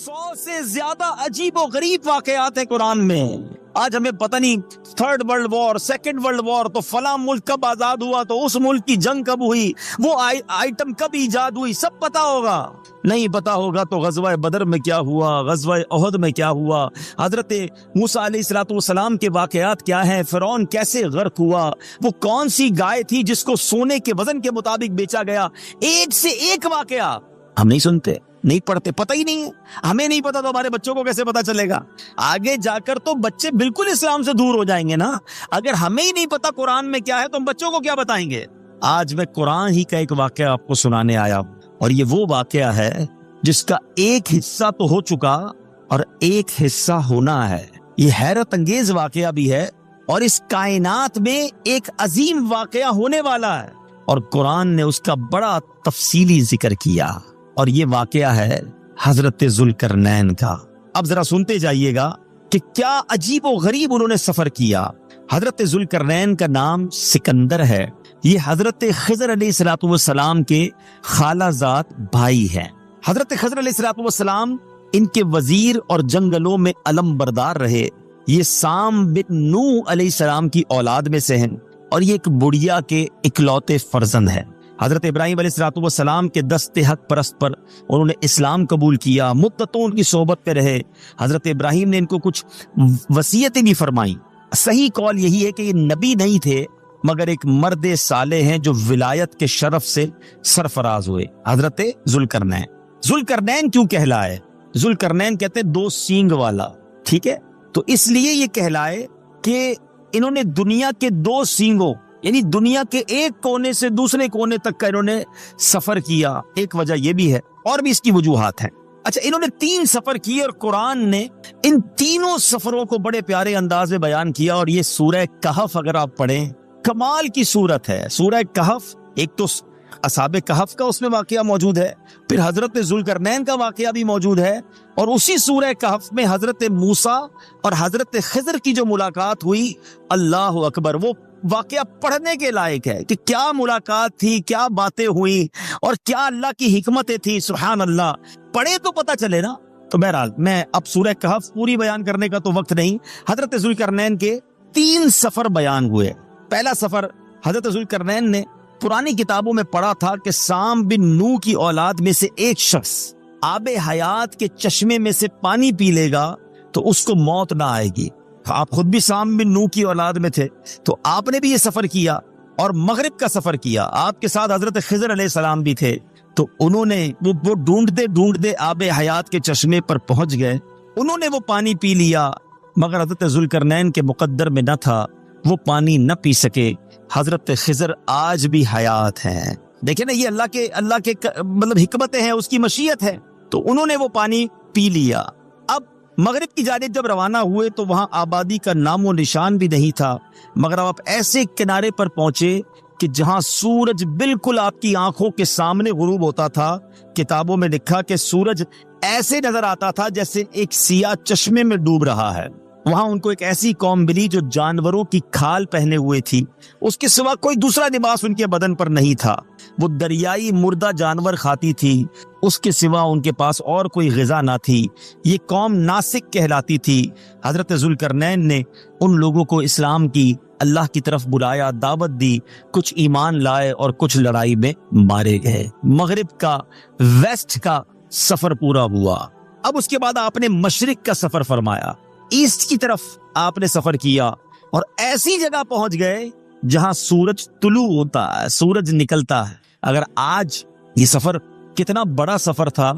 100 سے زیادہ عجیب و غریب واقعات ہیں قرآن میں. آج ہمیں پتہ نہیں 3rd world war 2nd world war تو فلاں ملک کب آزاد ہوا, تو اس ملک کی جنگ کب ہوئی, وہ آئٹم کب ایجاد ہوئی, سب پتا ہوگا. نہیں پتا ہوگا تو غزوہ بدر میں کیا ہوا, غزوہ احد میں کیا ہوا, حضرت موسیٰ علیہ السلام کے واقعات کیا ہیں, فرعون کیسے غرق ہوا, وہ کون سی گائے تھی جس کو سونے کے وزن کے مطابق بیچا گیا. ایک سے ایک واقعہ ہم نہیں سنتے, نہیں پڑھتے, پتہ ہی نہیں ہے. ہمیں نہیں پتا تو ہمارے بچوں کو کیسے پتا چلے گا؟ آگے جا کر تو بچے بالکل اسلام سے دور ہو جائیں گے نا. اگر ہمیں ہی نہیں پتا قرآن میں کیا ہے تو ہم بچوں کو کیا بتائیں گے؟ آج میں قرآن ہی کا ایک واقعہ آپ کو سنانے آیا ہوں, اور یہ وہ واقعہ ہے جس کا ایک حصہ تو ہو چکا اور ایک حصہ ہونا ہے. یہ حیرت انگیز واقعہ بھی ہے, اور اس کائنات میں ایک عظیم واقعہ ہونے والا ہے, اور قرآن نے اس کا بڑا تفصیلی ذکر کیا. اور یہ واقعہ ہے حضرت ذوالقرنین کا. اب ذرا سنتے جائیے گا کہ کیا عجیب و غریب انہوں نے سفر کیا. حضرت ذوالقرنین کا نام سکندر ہے. یہ حضرت خضر علیہ السلام کے خالہ زاد بھائی ہیں. حضرت خضر علیہ السلام ان کے وزیر اور جنگلوں میں علم بردار رہے. یہ سام بن نوح علیہ السلام کی اولاد میں سے ہیں, اور یہ ایک بڑھیا کے اکلوتے فرزند ہیں. حضرت ابراہیم علیہ السلام کے دست حق پرست پر انہوں نے اسلام قبول کیا, مدتوں ان کی صحبت پہ رہے. حضرت ابراہیم نے ان کو کچھ وصیتیں بھی فرمائیں. صحیح قول یہی ہے کہ یہ نبی نہیں تھے, مگر ایک مرد صالح ہیں جو ولایت کے شرف سے سرفراز ہوئے, حضرت ذوالقرنین. ذوالقرنین کیوں کہلائے؟ ذوالقرنین کہتے ہیں 2 سینگ والا, ٹھیک ہے, تو اس لیے یہ کہلائے کہ انہوں نے دنیا کے 2 سینگوں, یعنی دنیا کے ایک کونے سے دوسرے کونے تک کا انہوں نے سفر کیا. ایک وجہ یہ بھی ہے, اور بھی اس کی وجوہات ہیں. اچھا, انہوں نے 3 سفر کیے, اور قرآن نے ان تینوں سفروں کو بڑے پیارے انداز میں بیان کیا. اور یہ سورہ کہف اگر آپ پڑھیں, کمال کی سورت ہے. سورہ کہف, ایک تو اصحاب کہف کا اس میں واقعہ موجود ہے, پھر حضرت ذوالقرنین کا واقعہ بھی موجود ہے, اور اسی سورہ کہف میں حضرت موسیٰ اور حضرت خضر کی جو ملاقات ہوئی, اللہ اکبر, وہ واقعہ پڑھنے کے لائق ہے کہ کیا ملاقات تھی, کیا باتیں ہوئی, اور کیا اللہ کی حکمتیں تھی. سبحان اللہ, پڑھے تو پتہ چلے نا. تو بہرحال میں اب سورہ کہف پوری بیان کرنے کا تو وقت نہیں. حضرت ذوالقرنین کے 3 سفر بیان ہوئے. پہلا سفر حضرت ذوالقرنین نے پرانی کتابوں میں پڑھا تھا کہ سام بن نوح کی اولاد میں سے ایک شخص آب حیات کے چشمے میں سے پانی پی لے گا تو اس کو موت نہ آئے گی. آپ خود بھی سام بن نوح کی اولاد میں تھے, تو آپ نے بھی یہ سفر کیا اور مغرب کا سفر کیا. آپ کے ساتھ حضرت خضر علیہ السلام بھی تھے, تو انہوں نے وہ ڈھونڈتے آب حیات کے چشمے پر پہنچ گئے. انہوں نے وہ پانی پی لیا, مگر حضرت ذوالقرنین کے مقدر میں نہ تھا, وہ پانی نہ پی سکے. حضرت خضر آج بھی حیات ہیں. دیکھیں نا, یہ اللہ کے مطلب حکمتیں ہیں, اس کی مشیت ہے. تو انہوں نے وہ پانی پی لیا. اب مغرب کی جانب جب روانہ ہوئے تو وہاں آبادی کا نام و نشان بھی نہیں تھا, مگر آپ ایسے کنارے پر پہنچے کہ جہاں سورج بالکل آپ کی آنکھوں کے سامنے غروب ہوتا تھا. کتابوں میں لکھا کہ سورج ایسے نظر آتا تھا جیسے ایک سیاہ چشمے میں ڈوب رہا ہے. وہاں ان کو ایک ایسی قوم ملی جو جانوروں کی کھال پہنے ہوئے تھی, اس کے سوا کوئی دوسرا لباس ان کے بدن پر نہیں تھا. وہ دریائی مردہ جانور کھاتی تھی, اس کے سوا ان کے پاس اور کوئی غذا نہ تھی. یہ قوم ناسک کہلاتی تھی. حضرت ذوالقرنین نے ان لوگوں کو اسلام کی اللہ کی طرف بلایا, دعوت دی, کچھ ایمان لائے اور کچھ لڑائی میں مارے گئے. مغرب کا ویسٹ کا سفر پورا ہوا. اب اس کے بعد آپ نے مشرق کا سفر فرمایا, ایسٹ کی طرف آپ نے سفر کیا, اور ایسی جگہ پہنچ گئے جہاں سورج طلوع ہوتا ہے, سورج نکلتا ہے. اگر آج یہ سفر کتنا بڑا سفر تھا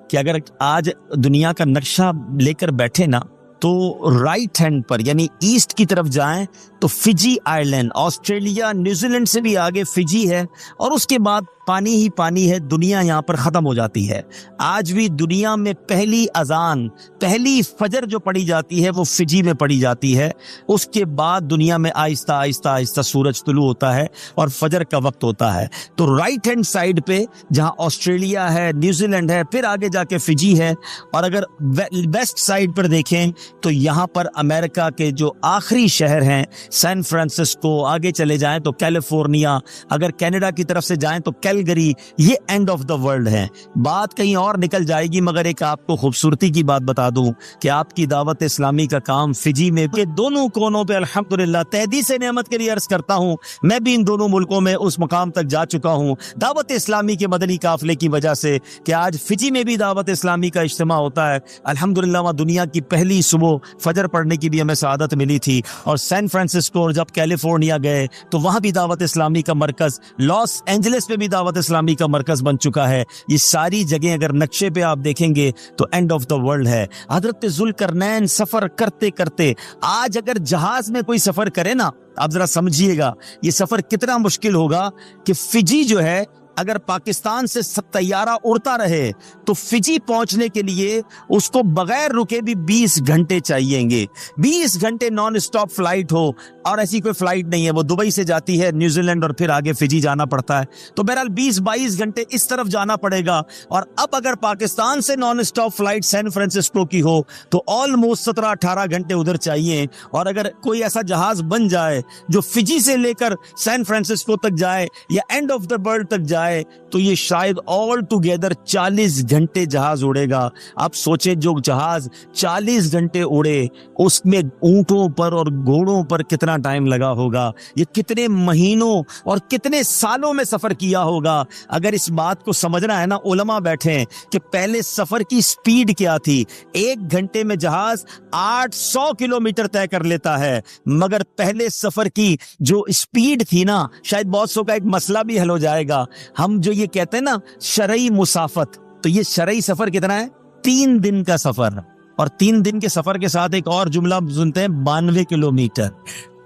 کہ اگر آج دنیا کا نقشہ لے کر بیٹھے نا, تو رائٹ ہینڈ پر یعنی ایسٹ کی طرف جائیں تو فجی آئی لینڈ, آسٹریلیا, نیوزی لینڈ سے بھی آگے فجی ہے, اور اس کے بعد پانی ہی پانی ہے. دنیا یہاں پر ختم ہو جاتی ہے. آج بھی دنیا میں پہلی اذان, پہلی فجر جو پڑھی جاتی ہے وہ فجی میں پڑھی جاتی ہے. اس کے بعد دنیا میں آہستہ آہستہ آہستہ سورج طلوع ہوتا ہے اور فجر کا وقت ہوتا ہے. تو رائٹ ہینڈ سائڈ پہ جہاں آسٹریلیا ہے, نیوزی لینڈ ہے, پھر آگے جا کے فجی ہے. اور اگر ویسٹ سائڈ پر دیکھیں تو یہاں پر امریکہ کے جو آخری شہر ہیں سین فرانسسکو, آگے چلے جائیں تو کیلیفورنیا, اگر کینیڈا کی طرف سے جائیں تو کیلکٹا گری، یہ اینڈ آف دا ورلڈ ہے. بات کہیں اور نکل جائے گی، مگر ایک آپ کو خوبصورتی کی بات بتا دوں کہ آپ کی دعوت اسلامی کا کام فجی میں کے دونوں کونوں پہ الحمدللہ تہدید سے نعمت کے لیے عرض کرتا ہوں، میں بھی ان دونوں ملکوں میں اس مقام تک جا چکا ہوں دعوت اسلامی کے مدنی قافلے کی وجہ سے کہ آج فجی میں بھی دعوت اسلامی کا اجتماع ہوتا ہے. الحمدللہ وہاں دنیا کی پہلی صبح فجر پڑھنے کی بھی ہمیں سعادت ملی تھی. اور سین فرانسسکو اور جب کیلیفورنیا گئے تو وہاں بھی دعوت اسلامی کا مرکز، لاس اینجلس میں بھی دعوت اسلامی کا مرکز بن چکا ہے. یہ ساری جگہیں اگر نقشے پہ آپ دیکھیں گے تو اینڈ آف دا ورلڈ ہے. حضرت ذوالقرنین سفر کرتے کرتے، آج اگر جہاز میں کوئی سفر کرے نا، آپ ذرا سمجھیے گا یہ سفر کتنا مشکل ہوگا کہ فجی جو ہے اگر پاکستان سے طیارہ اڑتا رہے تو فجی پہنچنے کے لیے اس کو بغیر رکے بھی 20 گھنٹے چاہیے گے. 20 گھنٹے نان اسٹاپ فلائٹ ہو، اور ایسی کوئی فلائٹ نہیں ہے، وہ دبئی سے جاتی ہے نیوزی لینڈ اور پھر آگے فجی جانا پڑتا ہے. تو بہرحال 20-22 گھنٹے اس طرف جانا پڑے گا. اور اب اگر پاکستان سے non stop flight San Francisco کی ہو تو آلموسٹ 17-18 گھنٹے ادھر چاہیے. اور اگر کوئی ایسا جہاز بن جائے جو فجی سے لے کر سین فرانسسکو تک جائے یا اینڈ آف دا ورلڈ تک جائے تو یہ شاید آل ٹوگیدر 40 گھنٹے جہاز اڑے گا. آپ سوچیں جو جہاز 40 گھنٹے اڑے اس میں اونٹوں پر اور گھوڑوں پر کتنا ٹائم لگا ہوگا، یہ کتنے مہینوں اور کتنے سالوں میں سفر کیا ہوگا. اگر اس بات کو سمجھنا ہے نا، علماء بیٹھے ہیں کہ پہلے سفر کی سپیڈ کیا تھی. 1 گھنٹے میں جہاز 800 کلومیٹر طے کر لیتا ہے، مگر پہلے سفر کی جو سپیڈ تھی نا، شاید بہت سو کا ایک مسئلہ بھی حل ہو جائے گا. ہم جو یہ کہتے ہیں نا شرعی مسافت، تو یہ شرعی سفر کتنا ہے؟ 3 دن کا سفر. اور 3 دن کے سفر کے ساتھ ایک اور جملہ سنتے ہیں، 92 کلومیٹر.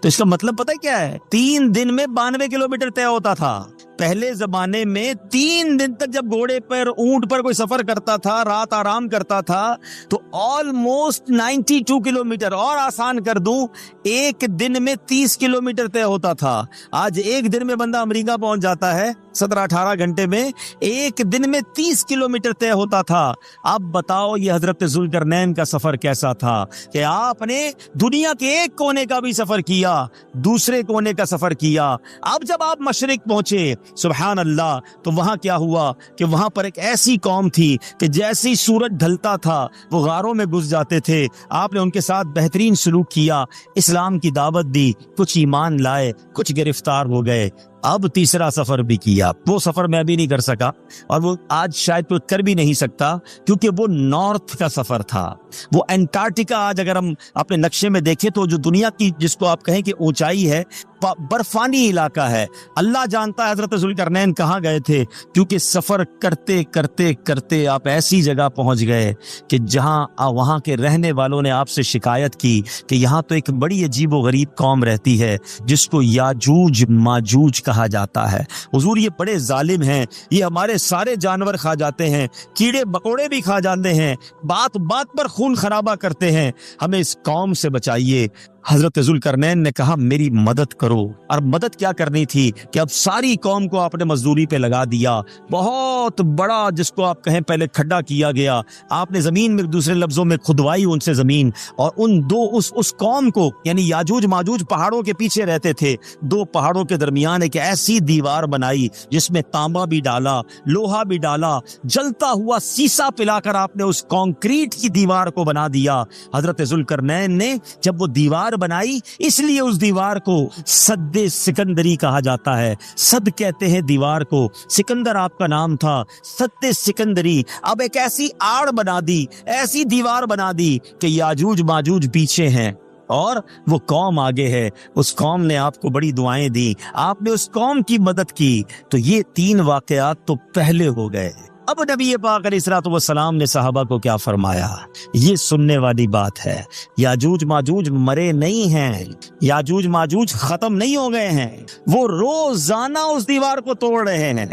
تو اس کا مطلب پتہ کیا ہے؟ 3 دن میں 92 کلومیٹر طے ہوتا تھا. پہلے زمانے میں 3 دن تک جب گھوڑے پر اونٹ پر کوئی سفر کرتا تھا، رات آرام کرتا تھا، تو آلموسٹ 92 کلومیٹر. اور آسان کر دوں، 1 دن میں 30 کلومیٹر طے ہوتا تھا. آج 1 دن میں بندہ امریکہ پہنچ جاتا ہے 17-18 گھنٹے میں. 1 دن میں 30 کلومیٹر طے ہوتا تھا. اب بتاؤ یہ حضرت ذوالقرنین کا سفر کیسا تھا کہ آپ نے دنیا کے ایک کونے کا بھی سفر کیا، دوسرے کونے کا سفر کیا. اب جب آپ مشرق پہنچے، سبحان اللہ، تو وہاں کیا ہوا کہ وہاں پر ایک ایسی قوم تھی کہ جیسے سورج ڈھلتا تھا وہ غاروں میں گھس جاتے تھے. آپ نے ان کے ساتھ بہترین سلوک کیا، اسلام کی دعوت دی، کچھ ایمان لائے، کچھ گرفتار ہو گئے. اب تیسرا سفر بھی کیا. وہ سفر میں بھی نہیں کر سکا اور وہ آج شاید کوئی کر بھی نہیں سکتا، کیونکہ وہ نارتھ کا سفر تھا. وہ انٹارکٹیکا آج اگر ہم اپنے نقشے میں دیکھیں تو جو دنیا کی جس کو آپ کہیں کہ اونچائی ہے، برفانی علاقہ ہے. اللہ جانتا ہے حضرت ذوالقرنین کہاں گئے تھے، کیونکہ سفر کرتے کرتے کرتے آپ ایسی جگہ پہنچ گئے کہ جہاں وہاں کے رہنے والوں نے آپ سے شکایت کی کہ یہاں تو ایک بڑی عجیب و غریب قوم رہتی ہے جس کو یاجوج ماجوج کہا جاتا ہے. حضور یہ بڑے ظالم ہیں، یہ ہمارے سارے جانور کھا جاتے ہیں، کیڑے مکوڑے بھی کھا جاتے ہیں، بات بات پر خون خرابہ کرتے ہیں، ہمیں اس قوم سے بچائیے. حضرت ذوالقرنین نے کہا میری مدد کرو. اور مدد کیا کرنی تھی کہ اب ساری قوم کو آپ نے مزدوری پہ لگا دیا. بہت بڑا جس کو آپ کہیں پہلے کھڈا کیا گیا، آپ نے زمین میں دوسرے لفظوں میں کھدوائی ان سے زمین، اور ان دو اس قوم کو، یعنی یاجوج ماجوج پہاڑوں کے پیچھے رہتے تھے، 2 پہاڑوں کے درمیان ایک ایسی دیوار بنائی جس میں تانبا بھی ڈالا، لوہا بھی ڈالا، جلتا ہوا سیسا پلا کر آپ نے اس کانکریٹ کی دیوار کو بنا دیا. حضرت ذوالقرنین نے جب وہ دیوار بنائی، اس لیے اس دیوار کو سد سکندری کہا جاتا ہے. سد کہتے ہیں دیوار کو، سکندر آپ کا نام تھا، سد سکندری. اب ایک ایسی آڑ بنا دی، ایسی دیوار بنا دی کہ یاجوج ماجوج پیچھے ہیں اور وہ قوم آگے ہے. اس قوم نے آپ کو بڑی دعائیں دی، آپ نے اس قوم کی مدد کی. تو یہ 3 واقعات تو پہلے ہو گئے. اب نبی پاک علیہ الصلوۃ والسلام نے صحابہ کو کیا فرمایا، یہ سننے والی بات ہے. یاجوج ماجوج مرے نہیں ہیں، یاجوج ماجوج ختم نہیں ہو گئے ہیں. وہ روزانہ اس دیوار کو توڑ رہے ہیں،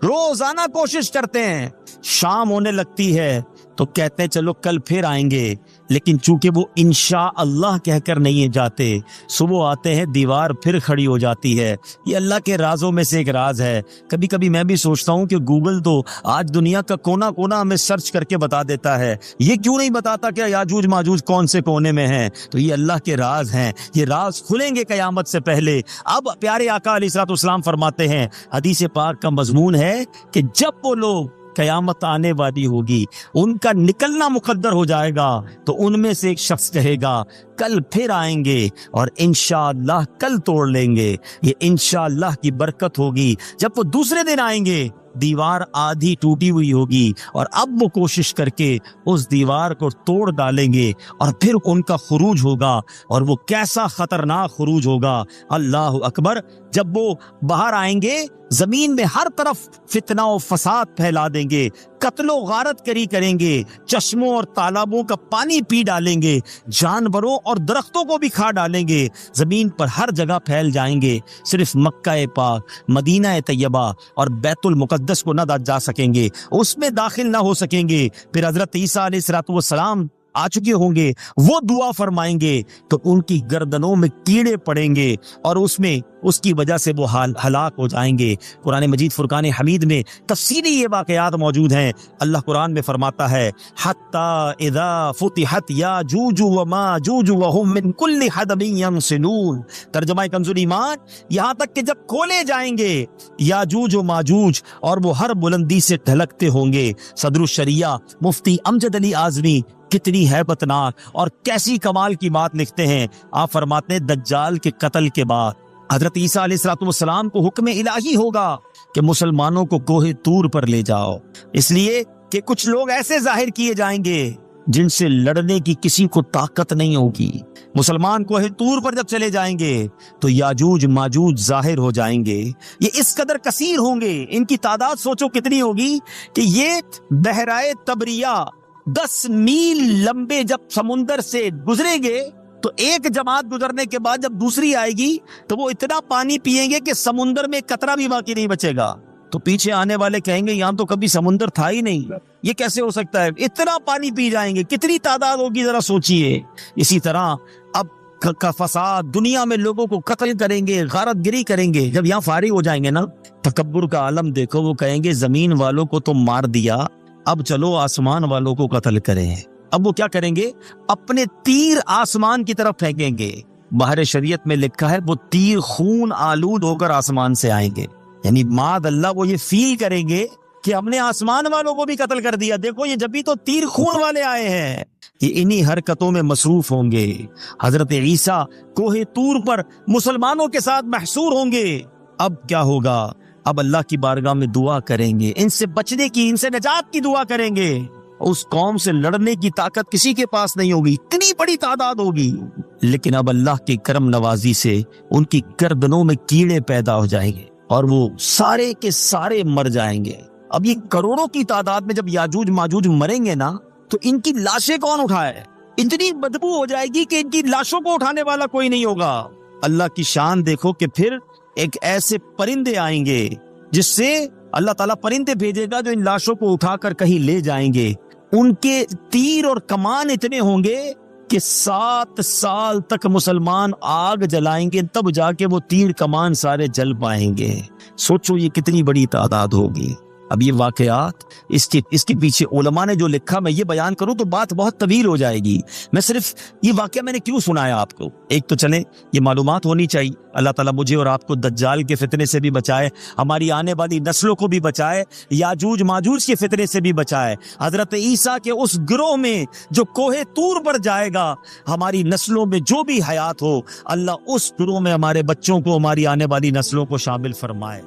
روزانہ کوشش کرتے ہیں. شام ہونے لگتی ہے تو کہتے ہیں چلو کل پھر آئیں گے، لیکن چونکہ وہ انشاء اللہ کہہ کر نہیں جاتے، صبح آتے ہیں دیوار پھر کھڑی ہو جاتی ہے۔ یہ اللہ کے رازوں میں سے ایک راز ہے۔ کبھی کبھی میں بھی سوچتا ہوں کہ گوگل تو آج دنیا کا کونا کونا ہمیں سرچ کر کے بتا دیتا ہے، یہ کیوں نہیں بتاتا کہ یاجوج ماجوج کون سے کونے میں ہیں؟ تو یہ اللہ کے راز ہیں، یہ راز کھلیں گے قیامت سے پہلے۔ اب پیارے آقا علیہ الصلوۃ والسلام فرماتے ہیں، حدیث پاک کا مضمون ہے کہ جب وہ لوگ قیامت آنے والی ہوگی، ان کا نکلنا مقدر ہو جائے گا، تو ان میں سے ایک شخص کہے گا کل پھر آئیں گے اور انشاءاللہ کل توڑ لیں گے۔ یہ انشاءاللہ کی برکت ہوگی۔ جب وہ دوسرے دن آئیں گے، دیوار آدھی ٹوٹی ہوئی ہوگی، اور اب وہ کوشش کر کے اس دیوار کو توڑ ڈالیں گے، اور پھر ان کا خروج ہوگا، اور وہ کیسا خطرناک خروج ہوگا، اللہ اکبر۔ جب وہ باہر آئیں گے، زمین میں ہر طرف فتنہ و فساد پھیلا دیں گے، قتل و غارت کری کریں گے، چشموں اور تالابوں کا پانی پی ڈالیں گے، جانوروں اور درختوں کو بھی کھا ڈالیں گے، زمین پر ہر جگہ پھیل جائیں گے، صرف مکہ پاک، مدینہ طیبہ اور بیت المقدس کو نہ جا سکیں گے، اس میں داخل نہ ہو سکیں گے۔ پھر حضرت عیسیٰ علیہ السلام آ چکے ہوں گے، وہ دعا فرمائیں گے تو ان کی گردنوں میں کیڑے پڑیں گے، اور اس کی وجہ سے وہ ہلاک ہو جائیں گے۔ قرآن مجید فرقان حمید میں تفصیلی یہ واقعات موجود ہیں۔ اللہ قرآن میں فرماتا ہے حتی اذا فتحت یاجوج وماجوج وهم من کل حدب ینسلون۔ ترجمہ کنز ایمان، یہاں تک کہ جب کھولے جائیں گے یاجوج و ماجوج اور وہ ہر بلندی سے ڈھلکتے ہوں گے۔ صدر الشریعہ مفتی امجد علی اعظمی کتنی ہیبت ناک اور کیسی کمال کی بات لکھتے ہیں۔ آپ فرماتے ہیں دجال کے قتل کے بعد حضرت عیسیٰ علیہ السلام کو حکم الہی ہوگا کہ مسلمانوں کو کوہ طور پر لے جاؤ، اس لیے کہ کچھ لوگ ایسے ظاہر کیے جائیں گے جن سے لڑنے کی کسی کو طاقت نہیں ہوگی۔ مسلمان کوہ طور پر جب چلے جائیں گے تو یاجوج ماجوج ظاہر ہو جائیں گے، یہ اس قدر کثیر ہوں گے، ان کی تعداد سوچو کتنی ہوگی کہ یہ بحرائے تبریہ 10 میل لمبے جب سمندر سے گزریں گے تو ایک جماعت گزرنے کے بعد جب دوسری آئے گی تو وہ اتنا پانی پیئیں گے کہ سمندر میں قطرہ بھی باقی نہیں بچے گا۔ تو پیچھے آنے والے کہیں گے یہاں تو کبھی سمندر تھا ہی نہیں، یہ کیسے ہو سکتا ہے؟ اتنا پانی پی جائیں گے، کتنی تعداد ہوگی ذرا سوچئے۔ اسی طرح اب کا فساد، دنیا میں لوگوں کو قتل کریں گے، غارت گری کریں گے۔ جب یہاں فارغ ہو جائیں گے نا، تکبر کا عالم دیکھو، وہ کہیں گے زمین والوں کو تو مار دیا، اب چلو آسمان والوں کو قتل کریں۔ اب وہ کیا کریں گے؟ اپنے تیر آسمان کی طرف پھینکیں گے۔ باہر شریعت میں لکھا ہے وہ تیر خون آلود ہو کر آسمان سے آئیں گے، یعنی معاذ اللہ وہ یہ فیل کریں گے کہ ہم نے آسمان والوں کو بھی قتل کر دیا، دیکھو یہ جب بھی تو تیر خون والے آئے ہیں۔ یہ انہی حرکتوں میں مصروف ہوں گے۔ حضرت عیسیٰ کوہ طور پر مسلمانوں کے ساتھ محشور ہوں گے۔ اب کیا ہوگا؟ اب اللہ کی بارگاہ میں دعا کریں گے، ان سے بچنے کی، ان سے نجات کی دعا کریں گے۔ اس قوم سے لڑنے کی طاقت کسی کے پاس نہیں ہوگی، اتنی بڑی تعداد ہوگی، لیکن اب اللہ کی کرم نوازی سے ان کی گردنوں میں کیڑے پیدا ہو جائیں گے اور وہ سارے کے سارے مر جائیں گے۔ اب یہ کروڑوں کی تعداد میں جب یاجوج ماجوج مریں گے نا، تو ان کی لاشیں کون اٹھائے؟ اتنی بدبو ہو جائے گی کہ ان کی لاشوں کو اٹھانے والا کوئی نہیں ہوگا۔ اللہ کی شان دیکھو کہ پھر ایک ایسے پرندے آئیں گے جس سے اللہ تعالیٰ پرندے بھیجے گا جو ان لاشوں کو اٹھا کر کہیں لے جائیں گے۔ ان کے تیر اور کمان اتنے ہوں گے کہ 7 سال تک مسلمان آگ جلائیں گے، تب جا کے وہ تیر کمان سارے جل پائیں گے۔ سوچو یہ کتنی بڑی تعداد ہوگی۔ اب یہ واقعات، اس کے پیچھے علماء نے جو لکھا، میں یہ بیان کروں تو بات بہت طویل ہو جائے گی۔ میں صرف یہ واقعہ میں نے کیوں سنایا آپ کو، ایک تو چلیں یہ معلومات ہونی چاہیے۔ اللہ تعالیٰ مجھے اور آپ کو دجال کے فتنے سے بھی بچائے، ہماری آنے والی نسلوں کو بھی بچائے، یاجوج ماجوج کے فتنے سے بھی بچائے، حضرت عیسیٰ کے اس گروہ میں جو کوہ طور پر جائے گا، ہماری نسلوں میں جو بھی حیات ہو، اللہ اس گروہ میں ہمارے بچوں کو، ہماری آنے والی نسلوں کو شامل فرمائے۔